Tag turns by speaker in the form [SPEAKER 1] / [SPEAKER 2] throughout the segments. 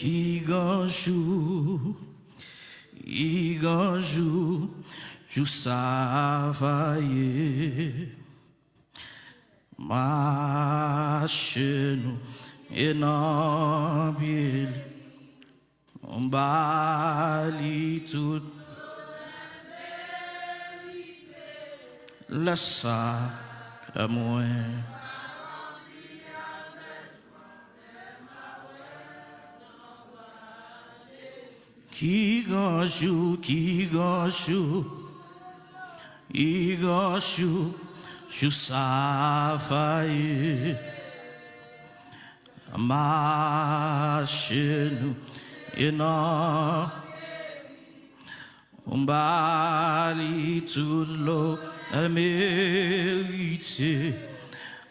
[SPEAKER 1] qui ganjou, jou savaye, marche nous et non bien, on bali tout, la ça à moi. Qui ganjou, jou savaye, marche nous et non, on bali tout l'eau, elle mérite,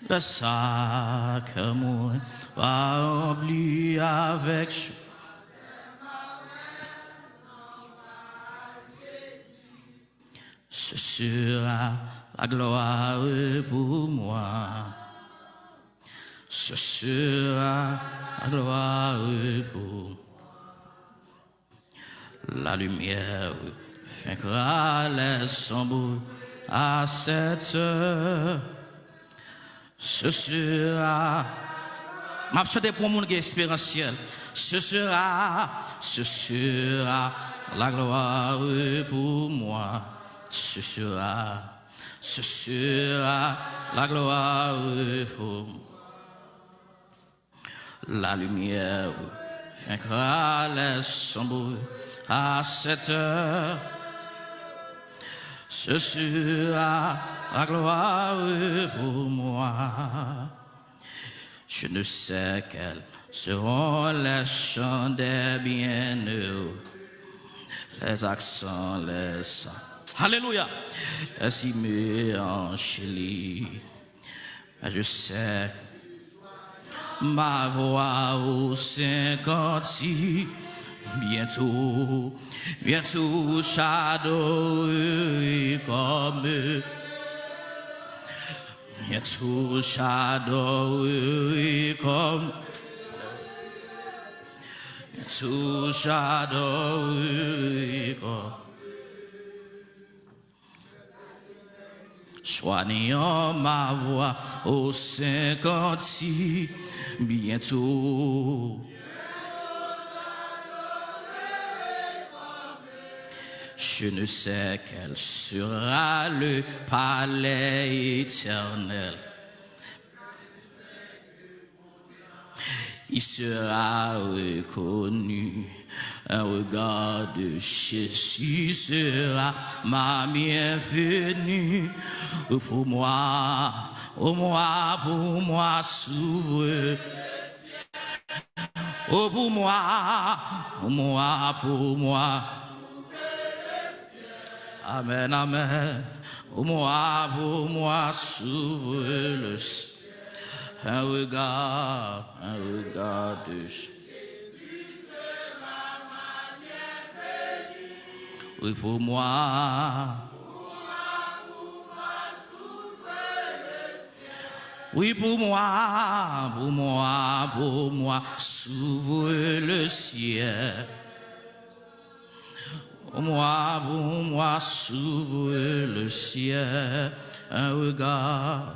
[SPEAKER 1] le sac à moi, va oublier avec. Ce sera la gloire pour moi. Ce sera la gloire pour moi. La lumière vaincra les sombres à cette heure. Ce sera. Ma chante pour mon espérance. Ce sera la gloire pour moi. Ce sera la gloire pour moi. La lumière vaincra les sombres à cette heure. Ce sera la gloire pour moi. Je ne sais quels seront les chants des bienheureux, les accents, les sons. Alléluia. Ainsi me encheli. Je sais ma voix au 56. Bientôt, shadow comme. Bientôt, shadow comme. Bientôt, shadow comme. Soignant ma voix au 56, bientôt. Je ne sais quel sera le palais éternel. Il sera reconnu. Un regard de Jésus sera ma bienvenue. Pour moi, pour moi, s'ouvre. Oh, pour moi. Amen, amen. Pour moi, s'ouvre le ciel. Un regard de Jésus. Oui, pour moi, s'ouvre le ciel. Oui, pour moi, s'ouvre le ciel. Pour moi, s'ouvre le ciel. Un regard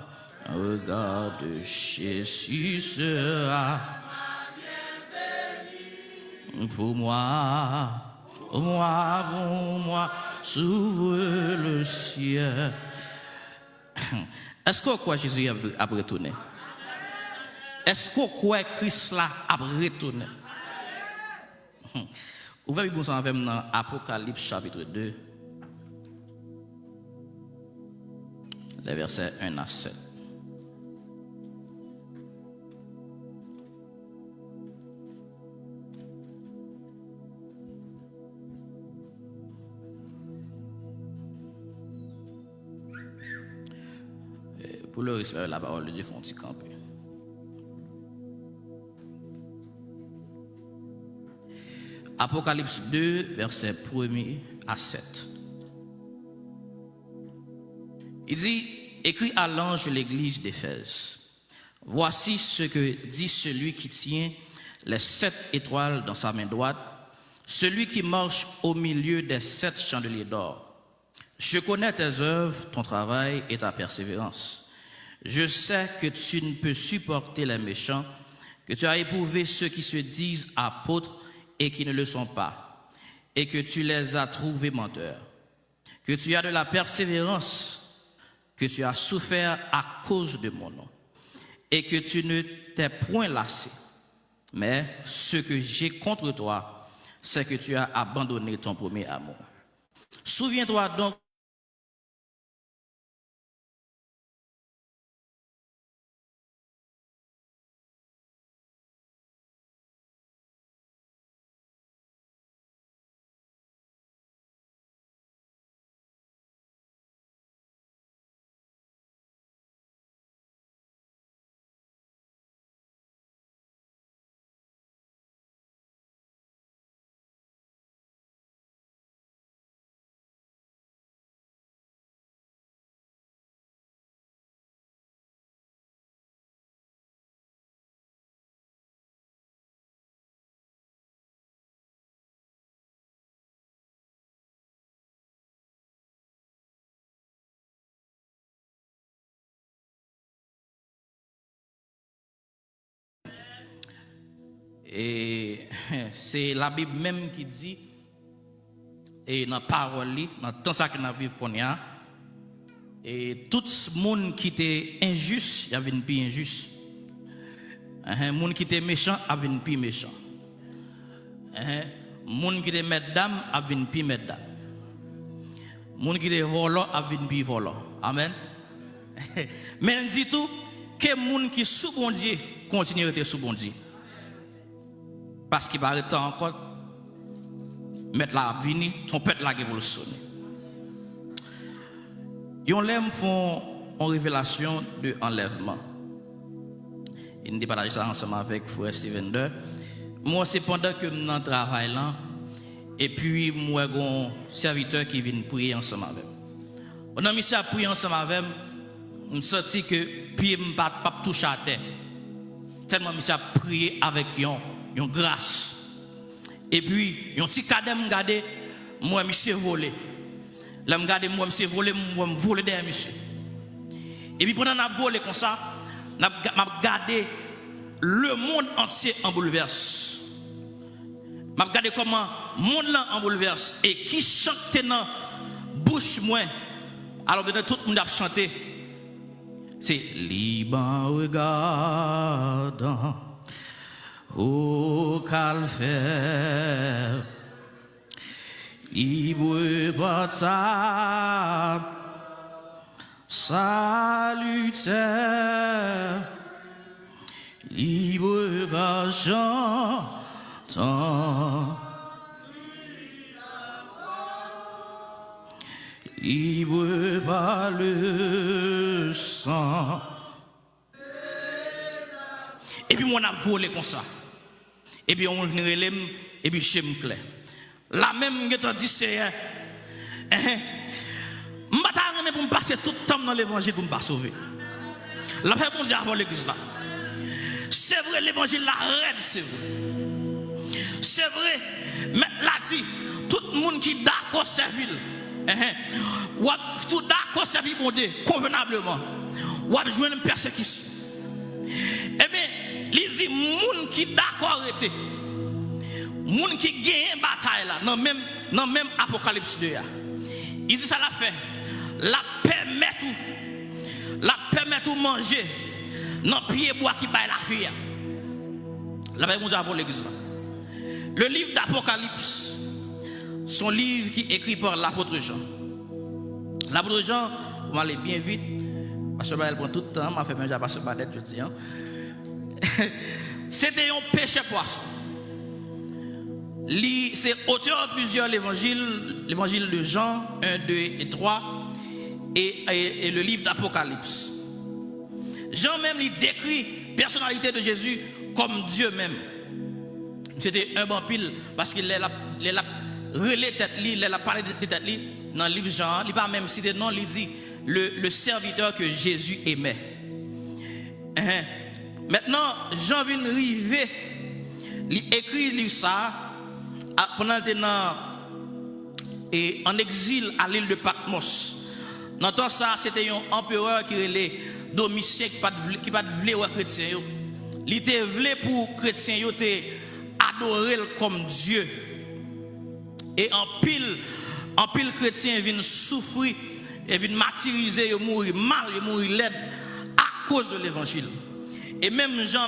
[SPEAKER 1] de Jésus sera pour moi. Pour moi, s'ouvre le ciel. Est-ce qu'on croit que Jésus a retourné? Est-ce qu'on croit que Christ là a retourné? Ouvrez Bible avec moi dans Apocalypse chapitre 2, les versets 1 à 7. Pour le respect de la parole de Dieu, font ils camper. Apocalypse 2, versets 1 à 7. Il dit, écrit à l'ange de l'église d'Éphèse, voici ce que dit celui qui tient les 7 étoiles dans sa main droite, celui qui marche au milieu des 7 chandeliers d'or. Je connais tes œuvres, ton travail et ta persévérance. Je sais que tu ne peux supporter les méchants, que tu as éprouvé ceux qui se disent apôtres et qui ne le sont pas, et que tu les as trouvés menteurs, que tu as de la persévérance, que tu as souffert à cause de mon nom, et que tu ne t'es point lassé. Mais ce que j'ai contre toi, c'est que tu as abandonné ton premier amour. Souviens-toi donc et c'est la Bible même qui dit, et dans la parole, dans le temps que nous vivons qu'on y a, et tout le monde qui était injuste, il y avait une plus injuste. Le monde qui était méchant, il y avait une plus méchant. Le monde qui était mesdames, il y avait une plus mesdames. Le monde qui était volant, il y avait une plus volant. Amen. Mais on dit tout, que le monde qui est sous bon Dieu, continue à être sous bon Dieu. Parce qu'il va arrêter encore, mettre la venir, trompette la gueule pour le sonner. Ils font une révélation de enlèvement. Ils nous partagent ça ensemble avec Frère Steven II. Moi, c'est pendant que je travaille là, et puis moi, j'ai un serviteur qui vient prier ensemble avec moi. Pendant que je prie ensemble avec moi, je me sens que pied ne pas toucher à terre. Tellement que je prié avec une grâce. Et puis, un petit cadet me regarde, moi, monsieur volé. Là, me regarde, moi, monsieur volé, moi, me volé derrière monsieur. Et puis, pendant que je volé comme ça, je regardé le monde entier en bouleverse. Je regardé comment le monde là en bouleverse. Et qui chante dans bouche moi. Alors, tout le monde a chanté. C'est Liban regardant au calvaire, libre bataille, salutaire, libre chantant, libre par le sang. Et puis, on a volé comme ça. Et puis, on vient relève, et puis, chez me clair. La même, je te dis, c'est. Je ne pour me passer tout le temps dans l'évangile pour me pas sauver. La paix, bon Dieu, avant l'église là. C'est vrai, l'évangile, la reine, c'est vrai. C'est vrai, mais là, dit, tout le monde qui est d'accord servir. Tout d'accord servir, bon Dieu, convenablement. Ou a besoin de persécution. Eh bien, il dit, moun qui d'accord arrêté, moun qui gagne bataille là, dans même Apocalypse 2. Il dit ça l'a fait, la permet tout manger, dans pied bois qui baille la fille. La Bible nous avons l'église là. Le livre d'Apocalypse, son livre qui est écrit par l'apôtre Jean. L'apôtre Jean, on va aller bien vite, parce que elle prend tout le temps, m'a fait même déjà passer par je dis. C'était un péché poisson. C'est auteur de plusieurs évangiles, l'évangile de Jean 1, 2 et 3 et le livre d'Apocalypse. Jean même il décrit la personnalité de Jésus comme Dieu même. C'était un bon pile parce qu'il a relé tête, il a parlé de tête dans le livre Jean, il n'a pas même cité non, il dit le serviteur que Jésus aimait. Maintenant, Jean vient arriver Il écrit livre ça pendant qu'il était en exil à l'île de Patmos. Dans temps ça, c'était un empereur qui était Domitien qui pas voulait voir chrétien. Il était voulu pour chrétien adorer comme Dieu. Et en pile chrétien viennent souffrir et viennent martyriser, ils mourir mal, ils mourir laid à cause de l'évangile. Et même gens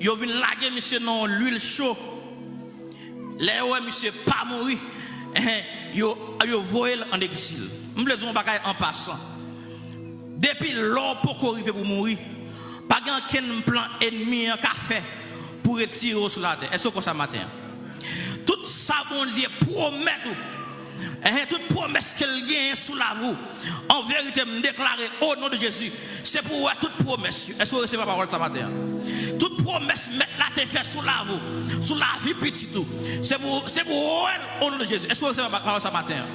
[SPEAKER 1] ils viennent laguer monsieur dans l'huile chaude. Les ouais monsieur pas mourir, ils voient en exil. Je vous dis en passant. Depuis l'heure pour arriver pour mourir, pas qu'un plan ennemi en café pour retirer sur la terre. Est-ce que ça matin? Tout ça, bon Dieu, promet tout. Toute promesse qu'elle gagne sous la vous, en vérité, me déclarer au nom de Jésus, c'est pour toute promesse. Est-ce que vous recevez la parole ce matin? Toute promesse, mettre la tête fait sous la vous, sous la vie petite, c'est pour elle au nom de Jésus. Est-ce que vous recevez la parole ce matin?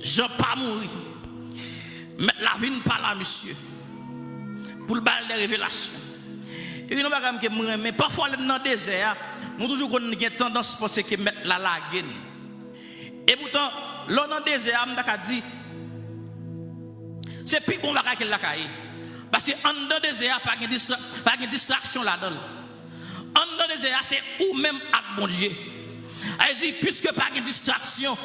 [SPEAKER 1] Je ne vais pas mourir. Mettre la vie pas là, monsieur. Pour le bal des révélations. Et puis, nous ne mais parfois, dans le désert, nous avons toujours une tendance à penser que mettre la lague. Et pourtant, là, dans le désert, nous avons dit, c'est plus bon que la caille. Parce que dans le désert, pas de distraction là-dedans. Dans le désert, c'est ou même avec bon Dieu. Elle dit, puisque pas de distraction,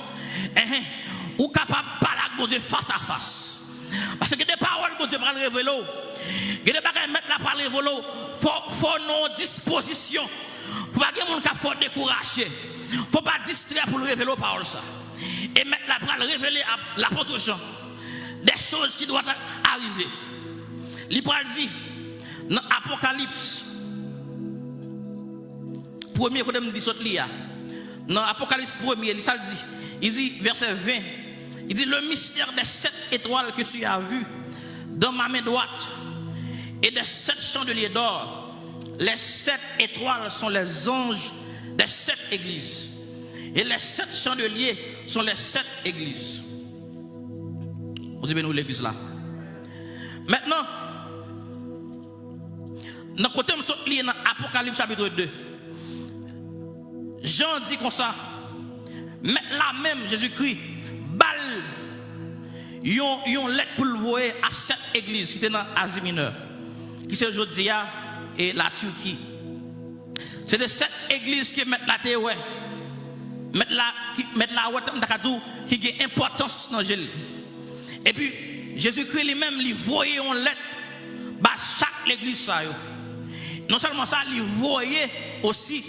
[SPEAKER 1] ou capable de parler avec bon Dieu face à face. Parce que des paroles que Dieu va révéler, il y a des choses mettre la parole révéler, faut nos dispositions. Faut pas que les gens faut décourager. Faut pas distraire pour le révéler aux paroles ça. Et mettre la parole révéler à l'apôtre Jean des choses qui doivent arriver. L'Ibrahim dit dans Apocalypse, premier côté me dit saute lia. Dans Apocalypse premier, il dit verset 20. Il dit le mystère des 7 étoiles que tu as vues dans ma main droite et des 7 chandeliers d'or. Les 7 étoiles sont les anges des 7 églises. Et les 7 chandeliers sont les 7 églises. Vous avez nous l'église là. Maintenant, dans le côté de l'Apocalypse chapitre 2, Jean dit comme ça, mais là même Jésus-Christ, balle, yon lettre pour le voir à 7 églises qui étaient dans l'Asie mineure, qui c'est aujourd'hui et la Turquie. C'est de 7 églises qui mettent la terre, mettent la qui a importance dans le. Et puis, Jésus-Christ lui-même, lui voyait une lettre à chaque église. Non seulement ça, il voyait aussi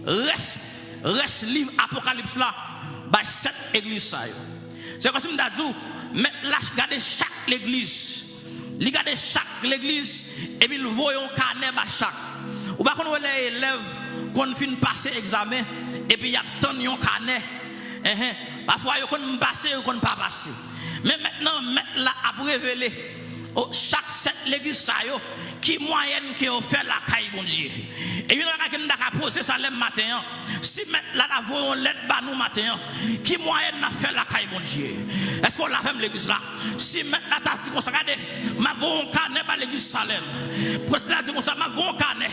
[SPEAKER 1] reste livre Apocalypse là, à 7 églises. C'est comme si je dis, mais là, regardez chaque église. Regardez chaque église et puis nous voyons un carnet à chaque. Ou pas qu'on les élèves qu'on finit passer examen et puis il y a tant de carnet. Parfois ils qu'on passer ou qu'on pas passer. Mais maintenant là à révéler chaque 7 églises ça yo qui moyenne qui ont fait la caille bon Dieu. Et il y a quelqu'un qui a posé ça le matin. Si là la voyons l'aide ba nous matin qui moyenne a fait la caille bon Dieu. Est-ce qu'on l'a fait l'église là? Si maintenant t'as dit qu'on regardez ma voyons carnet ba l'église Salem. Président dit comme ça ma voyons carnet.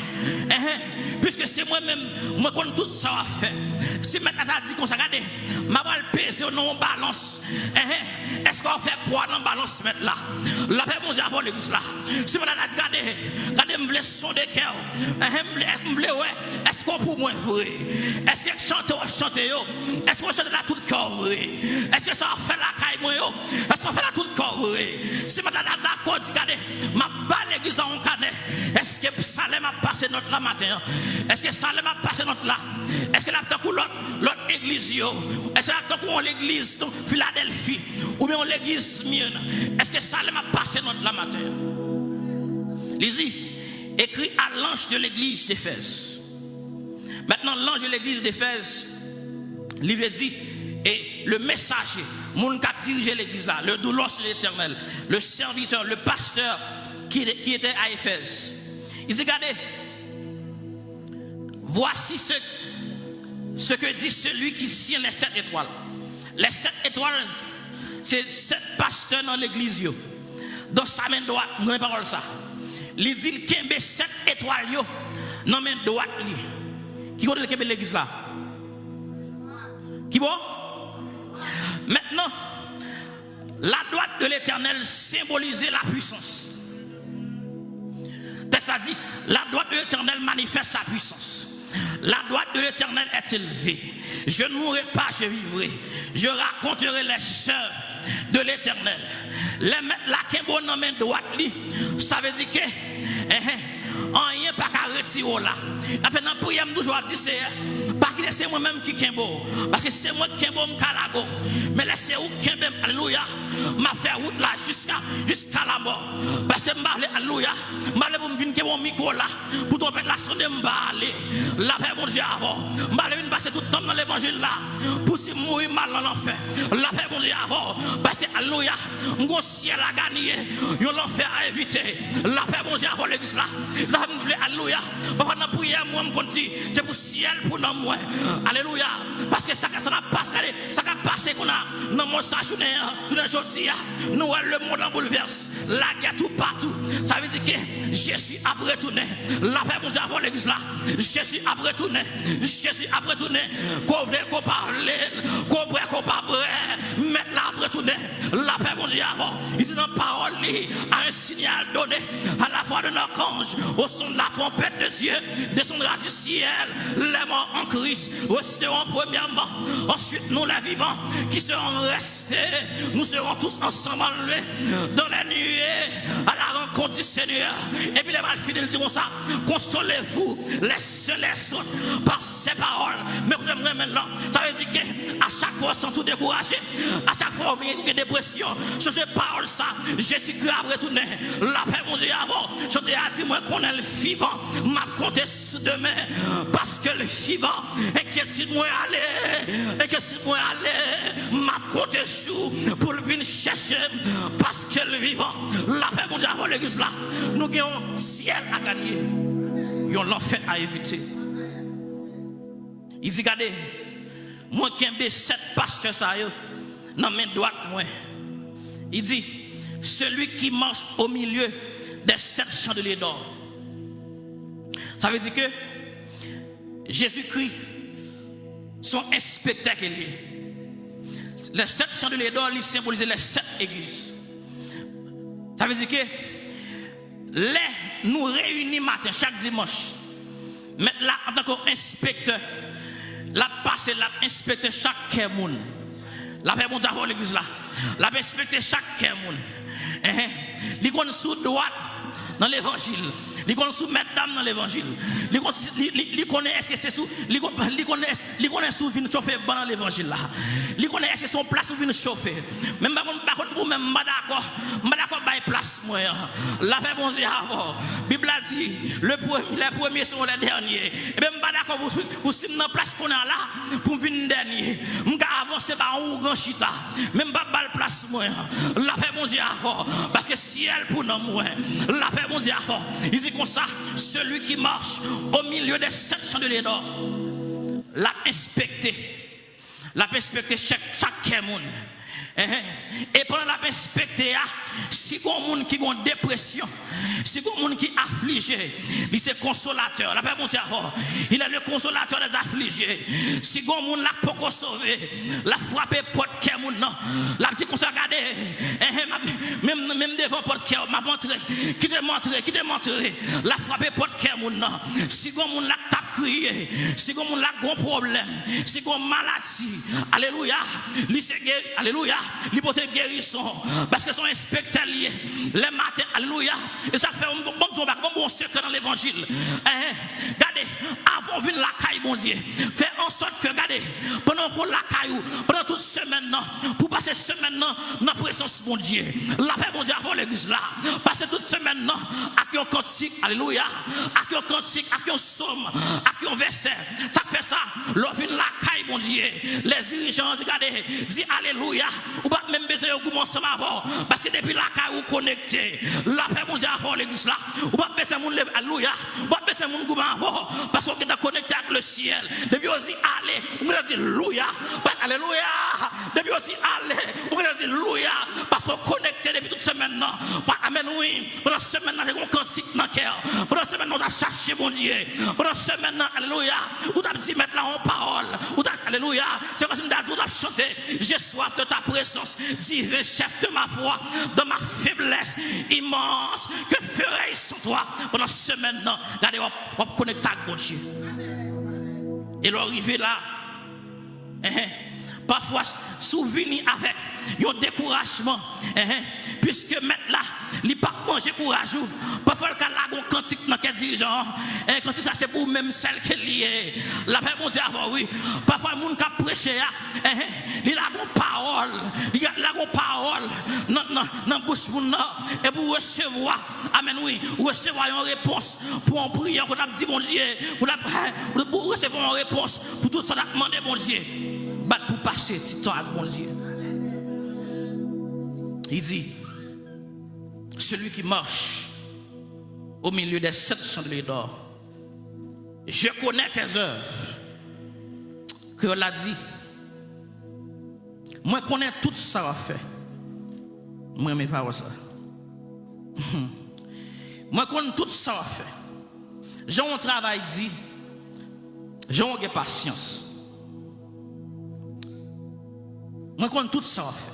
[SPEAKER 1] Puisque c'est moi-même moi connais tout ça à faire. Si maintenant t'as dit qu'on regardez ma va le peser non balance. Est-ce qu'on fait poids dans balance mettre là? La paix mon Dieu avant l'église là. Si maintenant t'as dit regardez me laisse son de cœur. Est-ce qu'on pour moi vrai? Est-ce que chanter yo? Est-ce qu'on chante la tout cœur vrai? Est-ce que ça fait la caille moi yo? Est-ce qu'on fait la tout cœur vrai? Si madame d'accord regardez ma balle l'église en canet. Est-ce que Salem a passé notre là matin? Est-ce que Salem a passé notre là? Est-ce que la tant l'autre église yo? Est-ce que la tant l'église Philadelphie ou bien l'église Smyrne? Est-ce que Salem a passé notre là matin? Lisez, écrit à l'ange de l'église d'Éphèse. Maintenant, l'ange de l'église d'Éphèse, lui dit, et le messager, mon qui a dirigé l'église là, le doulos de l'Éternel, le serviteur, le pasteur qui était à Éphèse. Il dit, regardez, voici ce que dit celui qui signe les 7 étoiles. Les 7 étoiles, c'est 7 pasteurs dans l'église. Dans sa main droite, nous n'avons pas ça. Il dit qu'il y a 7 étoiles non mais droite li. Qui côté le l'église là? Qui bon? Maintenant, la droite de l'Éternel symbolisait la puissance. Le texte a dit, la droite de l'Éternel manifeste sa puissance. La droite de l'Éternel est élevée. Je ne mourrai pas, je vivrai. Je raconterai les œuvres de l'Éternel. La kembo nan men droite li, ça veut dire que rien pas qu'à retirer là. Enfin, dans la prière, toujours dit c'est pas que c'est moi-même qui kembo, parce que c'est moi qui kembo m'kalago. Mais laissez où kembo, alléluia, m'a fait route là jusqu'à la mort. Parce que m'parle, alléluia, m'parle pour me venir kembo micro là, pour tomber la sonde m'parler. La paix mon Dieu avant. M'parle venir passer tout le temps dans l'évangile là, pour se mourir mal dans l'enfer. La paix mon Dieu avant. Parce que alléluia, mon ciel a gagné, yon l'enfer a évité. La paix mon Dieu avant l'église là. Alléluia. Papa dans prière moi me dit c'est pour ciel pour nous moi. Alléluia. Parce que ça n'a pas ça a passé qu'on a dans mon sa journée tous les jours nous le monde en bouleverse. La guerre tout partout. Ça veut dire que Jésus a retourné. La paix mon Dieu avant l'église là. Jésus a retourné. Jésus a retourné. Qu'on veut qu'on parle, qu'on parle, mettre la retourné. La paix mon Dieu avant. Il dit dans parole à un signal donné à la voix de notre ange. Au son de la trompette de Dieu, descendra du ciel, les morts en Christ resteront premièrement. Ensuite, nous les vivants qui serons restés, nous serons tous ensemble enlevés dans les nuées à la rencontre du Seigneur. Et puis les malfidèles diront ça, consolez-vous les uns les autres par ces paroles. Mais vous aimerez maintenant, ça veut dire qu'à chaque fois sans tout décourager, à chaque fois vous avez une dépression, changez parole ça, Jésus-Christ a retourné, la paix mon Dieu avant, je te ai dit moi qu'on est le vivant, m'a compté demain, parce que le vivant, et que si moi aller, m'a compté sous pour le venir chercher, parce que le vivant, la paix mon Dieu avant l'église là, nous avons ciel à gagner, nous avons l'enfer à éviter. Il dit, regardez, moi qui ai 7 pasteurs, ça y est, dans main droite, moi. Il dit, celui qui marche au milieu des 7 chandeliers d'or. Ça veut dire que Jésus-Christ, son inspecteur qu'il est. Les 7 chandeliers d'or, ils symbolisent les 7 églises. Ça veut dire que nous réunissons matin, chaque dimanche. Mais là, en tant qu'inspecteur, la passe, la inspecter chaque monde. La paix mon Dieu avant l'église là. La inspecter chaque monde. Ils connaissent sous droite dans l'évangile. Ils connaissent sous mesdames dans l'évangile. Ils connaissent est-ce que c'est sous ils connaissent sous vinn chauffer dans l'évangile là. Ils connaissent est-ce que son place sous vinn chauffer. Même par contre pour même pas d'accord bail place moi. La paix bon Dieu avant. Bible a dit les premiers sont les derniers. Et même pas d'accord pour si dans place qu'on a là pour venir dernier. M'ga avancer par un grand chita. Même pas balle place moi. La paix bon Dieu avant parce que ciel pour nous moi. La paix bon Dieu avant. Il dit comme ça, celui qui marche au milieu des 7 chandeliers d'or, l'a inspecté chaque monde. Et pendant la inspecté, si on monde qui a une dépression, si on monde qui est affligé, il c'est consolateur. La paix mon Dieu, il est le consolateur des affligés. Si on monde là pour sauver, la frapper porte cœur mon non, la petite comme ça regarder, même devant porte cœur, m'a montré, qui te montré, la frapper porte cœur mon non. Si on monde là tape crier, si on monde là gros problème, si on maladie, alléluia, lui c'est alléluia. L'hypothèse guérison parce que son inspecteur lié les matins alléluia et ça fait bon secret dans l'évangile. Regardez avant venir la caille bon Dieu fait en sorte que regardez pendant qu'on la caille pendant toute semaine pour passer semaine dans la présence bon Dieu la paix bon Dieu avant l'église là passer toute semaine avec un cantique alléluia avec un cantique avec un psaume avec un verset ça fait ça l'on vient la caille bon Dieu les dirigeants regardez dit alléluia ou pas même besoin de commencer avant parce que depuis la caille ou connecté la paix mon Dieu avant l'église là ou pas besoin de lever alléluia ou pas besoin de goûter avant parce qu'on est connecté avec le ciel depuis aussi aller on me dit alléluia alléluia puis aussi aller, on va dire alléluia, parce qu'on connecté depuis toute semaine. Amen, oui. Pendant cette semaine, on a un cantique dans le cœur. Pendant cette semaine, on a cherché mon Dieu. Pendant cette semaine, alléluia, on a dit mettre là en parole. Alléluia, c'est comme si on a chanté. J'ai soif de ta présence, dis chef de ma voix, de ma faiblesse immense. Que ferais-je sans toi? Pendant cette semaine, regardez, on va connecter avec mon Dieu. Et l'arrivée là, parfois, souvenir avec un découragement, puisque maintenant, il n'a pas mangé courage. Parfois, le cas là, un cantique dans quel dirigeant, cantique ça c'est pour même celle qui est liée. La paix, mon Dieu, avant, oui. Parfois, le monde qui a prêché, il a une parole, il a une parole dans la bouche, et pour recevoir, amen, oui, recevoir une réponse pour en prière, qu'on a dit, mon Dieu, pour recevoir une réponse pour tout ça, on a demandé, mon Dieu. Pour passer du temps avec mon Dieu. Il dit, celui qui marche au milieu des 7 chandeliers d'or, je connais tes œuvres. Que l'a dit, moi je connais tout ça va faire. Moi je ne pas ça. Moi je connais tout ça va faire. J'ai un travail dit, j'ai une patience. Moi, je tout ça fait.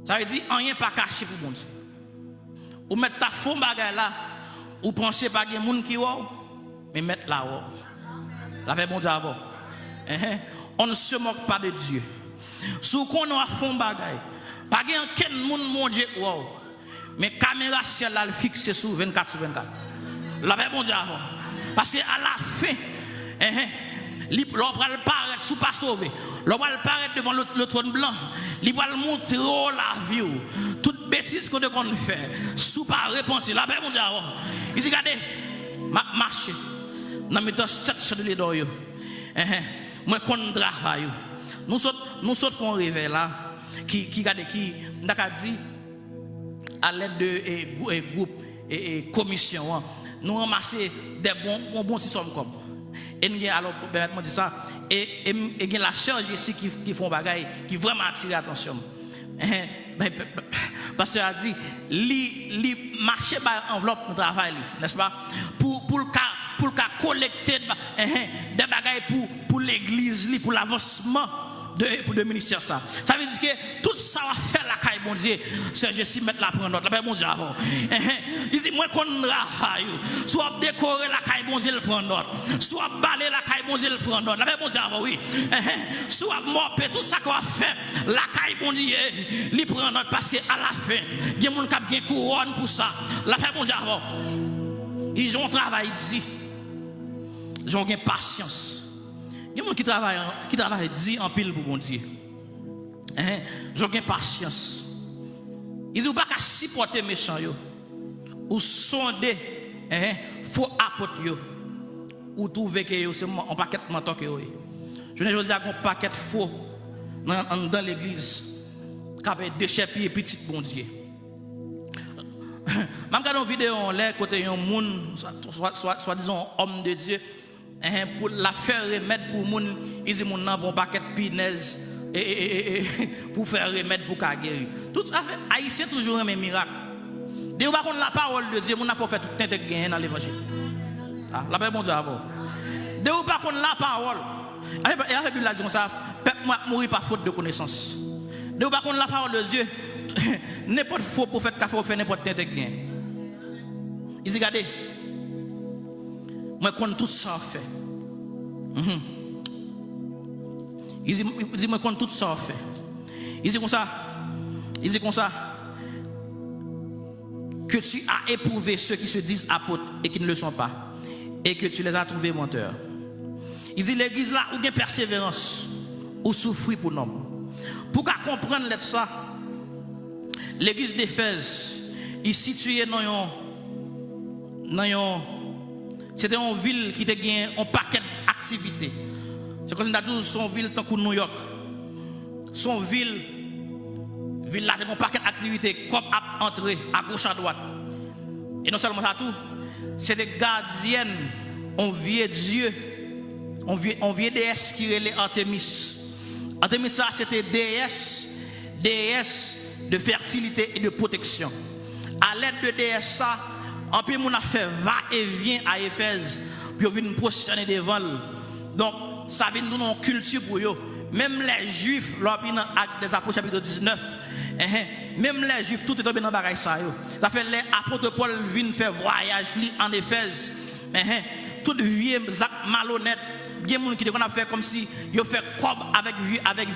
[SPEAKER 1] Ça veut dire rien pas caché pour mon Dieu. Ou mettre ta faux bagaille là, ou penser pas qu'il y a des gens qui ont, mais mettre là haut. La paix, bon Dieu, avant. On ne se moque pas de Dieu. Si on a fond bagaille, pas qu'il y a quelqu'un mon Dieu, mais caméra ciel là fixée sur 24 sur 24. La paix, bon Dieu, avant. Parce qu'à la fin, l'on va le paraître sous pas sauvé. L'on va le paraître devant le trône blanc. Il va le montrer la vie. Toute bêtise qu'on doit faire. Sous pas répondre. La paix, mon Dieu. Il dit, regardez, marche. Dans mes 7 chandeliers d'or. Moi, qu'on travaille. Nous sommes font un réveil là. Qui dit, à l'aide de groupe et commission, nous ramasser des bons petits sommes comme. Et alors, permettez-moi de dire ça. Et il y a la charge ici qui font bagaille, qui vraiment attirent l'attention. Parce qu'il a dit, il marche par enveloppe de travail, n'est-ce pas? Pour le cas collecter des bagailles pour l'église, pour l'avancement de ministère ça. Ça veut dire que tout ça va faire la caille bon Dieu. C'est je mettre la prendre note. La paix bon Dieu avant. Il dit moi qu'on travaille. Soit décorer la caille bon Dieu le prendre note. Soit balayer la caille bon Dieu le prendre note. La paix bon Dieu avant oui. Soit mopper tout ça qu'on va faire la caille bon Dieu il prend note parce que à la fin il y a des gens qui ont bien couronne pour ça. La paix bon Dieu avant. Ils ont travaillé ici. Ils ont patience. Il y a des gens qui travaillent dit en pile pour mon Dieu. J'ai patience. Ils n'ont pas qu'à supporter les méchants. Ou sonder faux apôtres. Ou trouver que c'est un paquet de mentors. Je ne veux dire qu'un paquet de faux dans l'église. Qui a déchiré petit bon Dieu. Je regarde une vidéo là, côté un monde, soi-disant homme de Dieu. Pour la faire remettre pour moun, ils disent moun nan pour un paquet de pinaises et pour faire remettre pour qu'à guérir. Tout ça fait haïtien toujours un miracle. Dès qu'on la parole de Dieu, moun n'a pas fait tout teinte gain dans l'évangile. Ah, la paix bon Dieu avant. Dès qu'on la parole, et avec la dit ça, peuple mourir par faute de connaissance. Dès qu'on la parole de Dieu, n'importe faux prophète qui fait n'importe teinte gain. Ils disent regardez. Moi, quand tout ça fait. Il dit, moi, quand tout ça fait. Il dit comme ça. Que tu as éprouvé ceux qui se disent apôtres et qui ne le sont pas. Et que tu les as trouvés menteurs. Il dit, l'église là, ou bien persévérance, ou souffrir pour l'homme. Pour qu'à comprendre ça, l'église d'Éphèse est située dans c'était une ville qui a un paquet d'activités. C'est comme si nous son ville tant que New York. Son ville là, a un paquet d'activités comme à entrer à gauche à droite. Et non seulement ça tout, c'est des gardiennes, on vieux Dieu, on vieux déesse qui est Artémis. Artemisa, c'était déesse de fertilité et de protection. À l'aide de déesse, ça, en plus, on a fait va et vient à Éphèse, puis on vient positionner devant. Donc, ça vient nous une culture pour eux. Même les Juifs, l'opinion acte des Apôtres chapitre 19, même les Juifs, tout est tombé dans le bagage ça. Ça fait les apôtres Paul viennent faire voyage en Éphèse. Tout vieux malhonnête, bien moun qui a fait comme si ils fait comme avec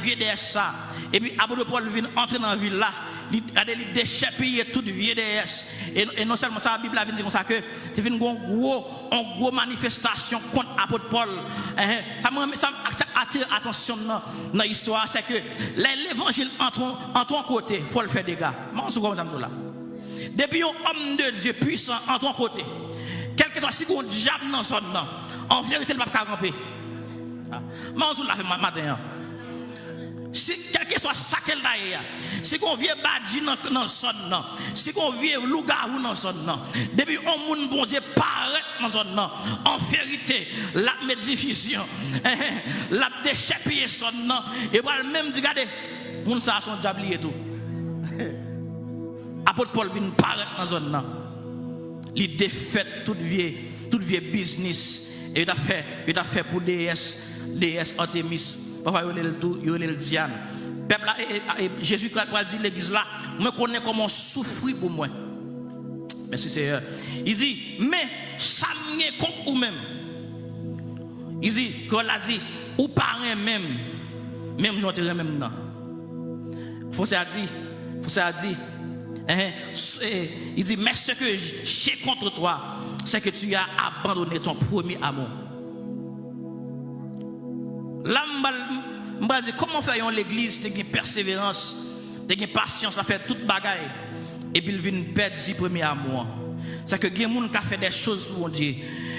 [SPEAKER 1] vieux déesse ça. Et puis apôtre Paul vient entrer dans la ville là. Il déchapper toute vieille déesse. Et non seulement ça, la Bible a dit comme ça que c'est une gros manifestation contre l'apôtre Paul. Ça attire l'attention dans l'histoire, c'est que l'évangile en ton côté, il faut le faire des gars. Depuis un homme de Dieu puissant en ton côté, quel que soit si on diable dans son nom, en vérité, il ne va pas camper. Je vais faire matin. Si quel que soit ça qu'elle a, si on vient badji dans son nom, si on vient loup-garou dans son nom, depuis on moun bon Dieu paraît dans son nom, en vérité, la médification, la déchapper son nom, et voilà même dit regardez, moun ça son diable et tout. Apôtre Paul vient paraître dans son nom, il défait toute vieille business, et il a fait pour déesse Artemis. Parfois, il y a le Diane. Jésus Christ a dit l'église là, je connais comment souffrir pour moi. Merci Seigneur. Il dit, mais ça me contre ou même. Il dit, quand il a dit, ou parrain même j'entends même non. Fossé a dit, il dit, mais ce que j'ai contre toi, c'est que tu as abandonné ton premier amour. Là, je me dis, comment faire l'église, tu as une persévérance, tu as une patience, tu fait toute bagaille, et puis il vient perdre ses premiers amours. C'est que il y a des gens qui fait des choses pour Dieu,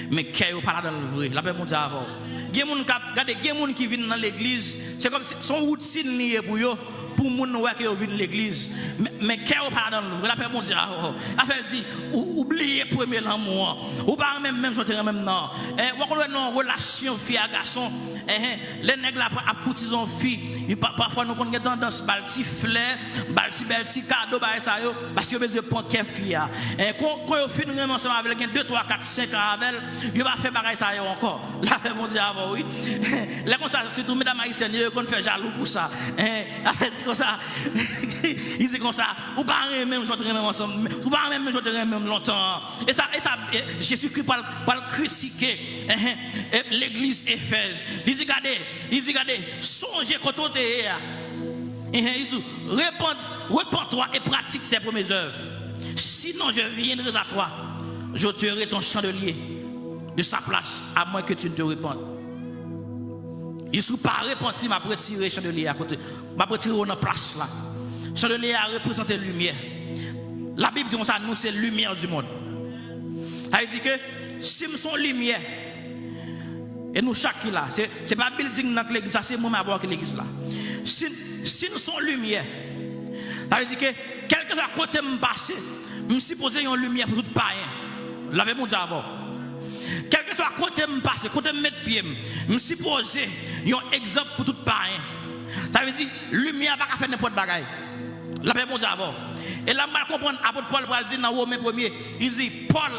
[SPEAKER 1] mais qui ne pas dans le vrai. La paix mon Dieu avant. Il y a des gens qui viennent dans l'église, c'est comme si son routine liée pour eux. Pour moun ouais qui viennent l'église mais qui pas dans le vrai. La paix mon Dieu a fait dit oublier premier amour ou pas même j'entends même non ou qu'on non relation fille à garçon les nègres là a courtison fille parfois nous connait tendance balti fleur balti cadeau ba ça yo parce que besoin prendre quelle fille quand yo fin vraiment ensemble avec 2 3 4 5 ans avec yo va faire bagarre ça yo encore. La paix mon Dieu avant oui là comme ça surtout mesdames haïtiennes yo qu'on fait jaloux pour ça comme ça, il dit comme ça, ou pas même j'entends même ensemble, ou pas même j'entends même longtemps. Et ça, Jésus-Christ parle critiquer l'église Éphèse. Il dit regardez, songez quand on est là. Il dit réponds-toi et pratique tes premières œuvres. Sinon je viendrai à toi, je tuerai ton chandelier de sa place, à moins que tu ne te répandes. Il ne sont pas répandus, m'a retiré le chandelier à côté. M'a retiré dans la place là. Le chandelier a représenté la lumière. La Bible dit comme ça, nous c'est la lumière du monde. Elle dit que si nous sommes lumière, et nous chaque là, c'est pas building dans l'église, c'est moi qui avoir l'église là. Si nous sommes lumière, elle dit que quel que soit côté me passer, je suppose une lumière pour tout païen. La Bible dit avant. Quel que soit côté me passe, côté me mettre pied, je me suppose un exemple pour tout païen. Ça veut dire lumière pas faire n'importe bagaille. La paix mon Dieu avant. Et là mal comprendre apôtre Paul va dire dans Romains 1er, il dit Paul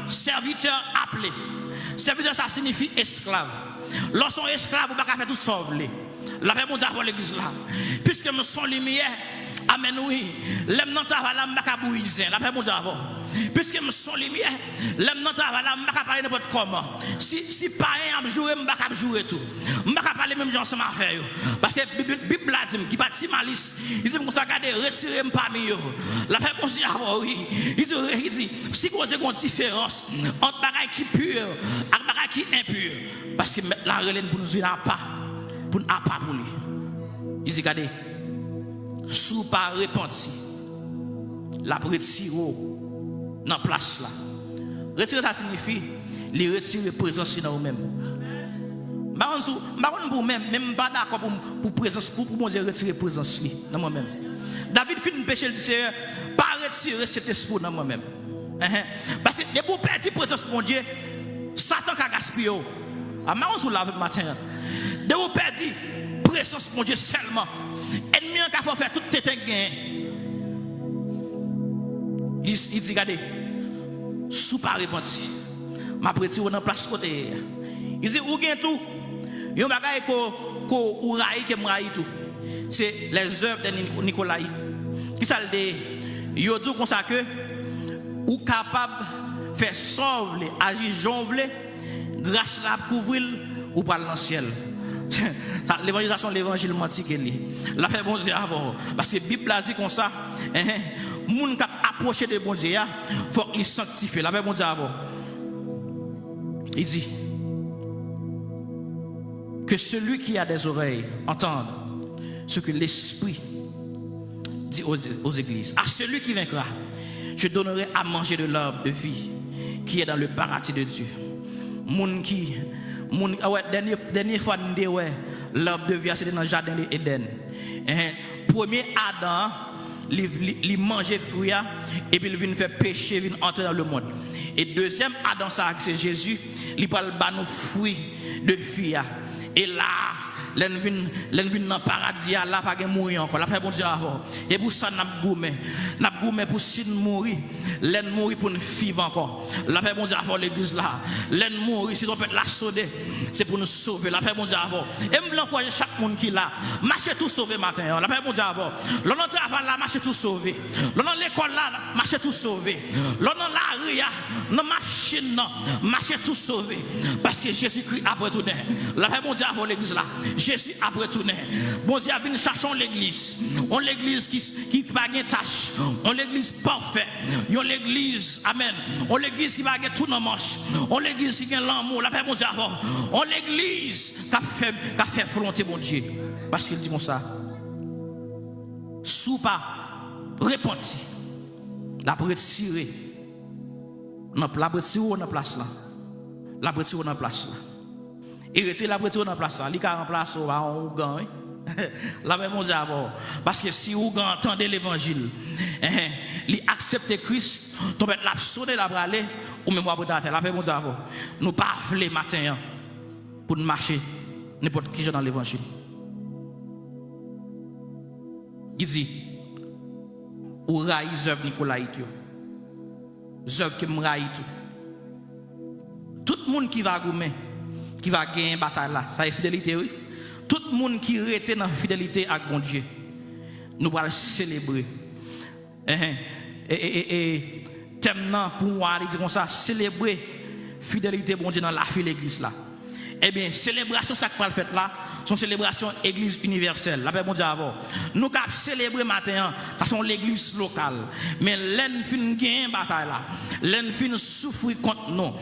[SPEAKER 1] serviteur appelé. Serviteur ça signifie esclave. Lorsqu'on est esclave, on pas faire tout sauver. La paix mon Dieu avant l'église là. Puisque nous sommes lumière, amen oui. L'aime dans ta là pas bouillir. La paix mon Dieu avant. Puisque nous sommes lumière, l'aime dans ta là pas parler n'importe comment. Si païen a joué, on pas jouer tout. On pas parler même gens ensemble faire. Parce que Bible a dit qui pas de malice, il dit comme ça garder retirer parmi eux. La paix mon Dieu avant oui. Il dit si vous avez une différence entre bagaille qui pur et bagaille qui impur parce que la relève pour nous n'a pas pour lui. Il dit regardez sous pas repenti la retire dans la place là. Retirer ça signifie les retirer présence dans vous-même. Pour même pas d'accord pour présence pour mon Dieu retirer présence dans moi-même. David fin péché le Seigneur pas retirer cet esprit dans moi-même. Parce que les pour perdre présence mon Dieu Satan a gaspillé. Amaron sous la matin. De vous perdu, présence mon Dieu seulement. Ennemi qui a fait tout tétin gain. Il dit, regardez, sous pas repenti. Ma prêté ou dans place côté. Il dit, ou gain tout. Yon bagay ko ou raï que m'raï tout. C'est les œuvres de Nicolaïte. Qui ça le dit? Yo dit comme ça que ou capable faire sauver, agir jonvler, grâce à couvrir ou par dans le ciel. L'évangélisation, l'évangile menti que li. La paix bon Dieu avant. Parce que la Bible a dit comme ça, moun k'ap approcher de bon Dieu, faut qu'il sanctifie. La paix bon Dieu avant. Il dit que celui qui a des oreilles entende ce que l'Esprit dit aux églises. À celui qui vaincra, je donnerai à manger de l'arbre de vie qui est dans le paradis de Dieu. Dernière fois, l'arbre de vie, c'était dans le jardin d'Éden. Premier Adam, il mangeait fruit et puis il vient faire péché, il vient entrer dans le monde. Et deuxième Adam, c'est Jésus, il parle de nos fruits de vie. Et là, l'en vient dans le paradis, là, pas de mourir encore. La paix bon Dieu avant. Et pour ça, n'a goumé pour si nous mourir. L'en mourir pour nous vivre encore. La paix bon Dieu avant l'église là. L'en mourir, si on peut la sauver, c'est pour nous sauver. La paix bon Dieu avant. Et me l'encourager chaque monde qui là. Marchez tout sauver matin. La paix bon Dieu avant. L'on en travail là, marchez tout sauver. L'on en l'école là, marchez tout sauver. L'on en la rue, dans machine, marchez tout sauver. Parce que Jésus-Christ après tout. La paix bon Dieu avant l'église là. Jésus a retourné. Bon Dieu a venu chercher l'église. On l'église qui n'a pas de tâche. On l'église parfaite. On l'église, amen. On l'église qui va pas tout dans manche. On l'église qui a l'amour. La paix bon Dieu avant. On l'église qui a fait volonté bon Dieu. Parce qu'il dit comme ça. Sous pas repenti. La retirer. La retirer dans place là. La retirer dans place là. Et retirer la retirer dans place là. Il a remplacé on gagne. La même chose avant. Parce que si vous entendez l'évangile, il accepte Christ, vous mettez la sonner la brale ou même pour la terre. La même chose avant. Nous pas voulons matin pour marcher n'importe qui dans l'évangile. Il dit ou raï œuvre Nicolaïte. Œuvre qui me raï tout le monde qui va gagner, qui va gagner une bataille là, ça est fidélité oui. Tout le monde qui reste dans la fidélité avec bon Dieu, nous allons célébrer. Et thème pour moi, il dit comme ça, célébrer fidélité bon Dieu dans la vie de l'église là. Eh bien, célébration, ça qu'on va faire là, son célébration église universelle. La paix bon Dieu avant. Nous avons célébré matin, ça sont l'église locale. Mais l'en fin gain bataille là, l'en fin souffrir contre nous,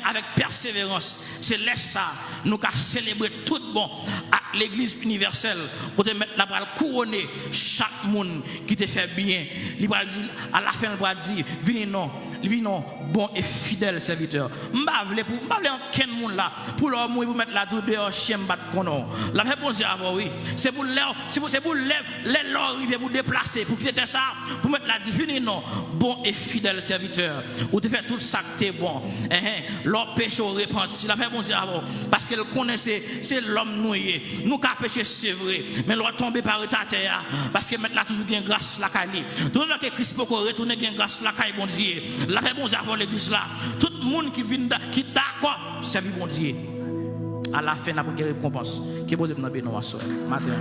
[SPEAKER 1] avec persévérance. C'est là ça, nous avons célébré tout bon à l'église universelle pour te mettre la balle couronner chaque monde qui te fait bien. Il va dire à la fin, il va dire, venez non, bon et fidèle serviteur. M'bavle pour aucun monde là pour leur mourir pour mettre la douleur dehors chien battre kono. La réponse est avant oui. C'est pour les arriver pour déplacer pour quitter ça pour mettre la divine non, bon et fidèle serviteur. Ou te faire tout ça que t'es bon. Leur péché repenti. La réponse est avant parce qu'elle connaissait c'est l'homme noyé. Nous qu'a péché c'est vrai, mais leur tomber par terre parce que mettre là toujours bien grâce la caille. Tout le que Christ peut retourner bien grâce la caille bon Dieu. La réponse avant l'église là. Tout le monde qui vient qui d'accord servir bon Dieu. À la fin, la récompense. Qui est posée dans le matin.